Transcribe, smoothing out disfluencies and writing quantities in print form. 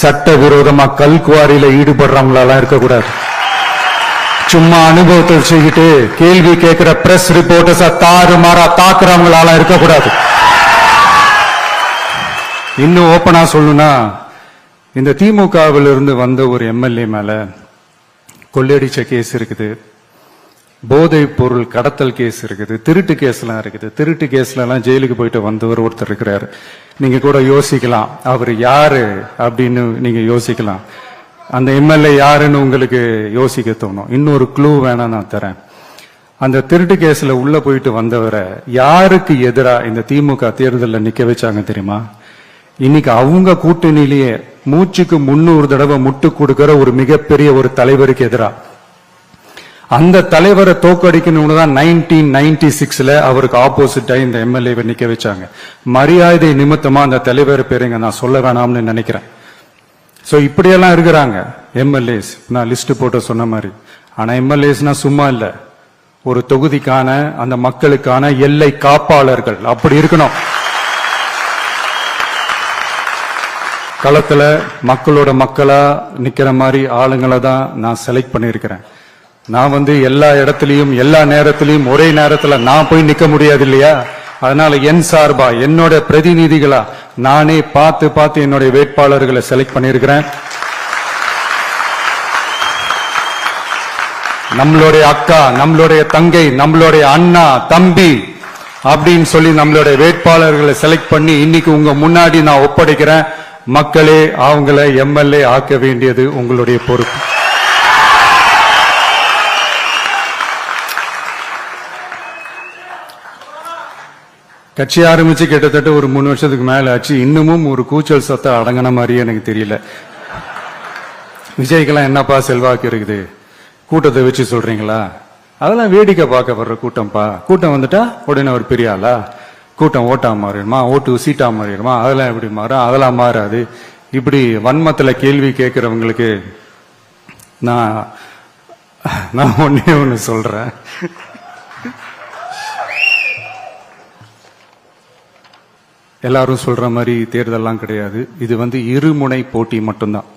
சட்டவிரோதமா கல்குவாரியில ஈடுபடுறவங்களெல்லாம் இருக்கக்கூடாது. சும்மா அனுபவத்தை வச்சுக்கிட்டு கேள்வி கேட்கிற பிரஸ் ரிப்போர்ட்டர்ஸா தாறுமாறா தாக்குறவங்களால இருக்கக்கூடாது. இன்னும் ஓப்பனா சொல்லணும்னா, இந்த திமுகவில் இருந்து வந்த ஒரு எம்எல்ஏ மேல கொள்ளையடிச்ச கேஸ் இருக்குது, போதைப் பொருள் கடத்தல் கேஸ் இருக்குது, திருட்டு கேஸ்லாம் இருக்குது. திருட்டு கேஸ்ல எல்லாம் ஜெயிலுக்கு போயிட்டு வந்தவர் ஒருத்தர் இருக்கிறாரு. நீங்க கூட யோசிக்கலாம் அவர் யாரு அப்படின்னு நீங்க யோசிக்கலாம். அந்த எம்எல்ஏ யாருன்னு உங்களுக்கு யோசிக்க தோணும். இன்னொரு க்ளூ வேணா நான் தரேன். அந்த திருட்டு கேஸ்ல உள்ள போயிட்டு வந்தவரை யாருக்கு எதிரா இந்த திமுக தேர்தலில் நிக்க வச்சாங்க தெரியுமா? இன்னைக்கு அவங்க கூட்டணியிலேயே மூச்சுக்கு 300 தடவை முட்டு கொடுக்கிற ஒரு மிகப்பெரிய ஒரு தலைவருக்கு எதிரா. அந்த தலைவரை தோக்கடிக்கணும்னு தான் 1996 அவருக்கு ஆப்போசிட்டா இந்த எம்எல்ஏவை நிக்க வச்சாங்க. மரியாதை நிமித்தமா அந்த தலைவர் பேருங்க நான் சொல்ல வேணாம்னு நினைக்கிறேன். சோ இப்படியெல்லாம் இருக்கிறாங்க எம்எல்ஏஸ். நான் லிஸ்ட் போட்டு சொன்ன மாதிரி. ஆனா எம்எல்ஏஸ்னா சும்மா இல்ல, ஒரு தொகுதிக்கான அந்த மக்களுக்கான எல்லை காப்பாளர்கள். அப்படி இருக்கணும். களத்துல மக்களோட மக்களா நிக்கிற மாதிரி ஆளுங்களை தான் நான் செலக்ட் பண்ணிருக்கிறேன். நான் எல்லா இடத்துலயும் எல்லா நேரத்திலையும் ஒரே நேரத்துல நான் போய் நிக்க முடியாது இல்லையா? அதனால என் சார்பா என்னோட பிரதிநிதிகளா நானே பார்த்து என்னுடைய வேட்பாளர்களை செலக்ட் பண்ணிருக்கிறேன். நம்மளுடைய அக்கா, நம்மளுடைய தங்கை, நம்மளுடைய அண்ணா, தம்பி அப்படின்னு சொல்லி நம்மளுடைய வேட்பாளர்களை செலக்ட் பண்ணி இன்னைக்கு உங்க முன்னாடி நான் ஒப்படைக்கிறேன். மக்களே, அவங்களை எம்எல்ஏ ஆக்க வேண்டியது உங்களுடைய பொறுப்பு. கட்சி ஆரம்பிச்சு கிட்டத்தட்ட ஒரு 3 வருஷத்துக்கு மேல ஆச்சு. இன்னமும் ஒரு கூச்சல் சத்தம் அடங்கின மாதிரியே எனக்கு தெரியல. விஜய்க்கெல்லாம் என்னப்பா செல்வாக்கு இருக்குது, கூட்டத்தை வச்சு சொல்றீங்களா? அதெல்லாம் வேடிக்கை பார்க்க வர்ற கூட்டம்ப்பா. கூட்டம் வந்துட்டா உடனே ஒரு பெரிய ஆளா? கூட்டம் ஓட்டா மாறிடுமா, ஓட்டு சீட்டா மாறிடுமா, அதெல்லாம் எப்படி மாறும்? அதெல்லாம் மாறாது. இப்படி வன்மத்துல கேள்வி கேட்கிறவங்களுக்கு நான் ஒன்னே ஒண்ணு சொல்றேன். எல்லாரும் சொல்ற மாதிரி தேர்தல்லாம் கிடையாது. இது இருமுனை போட்டி மட்டும்தான்.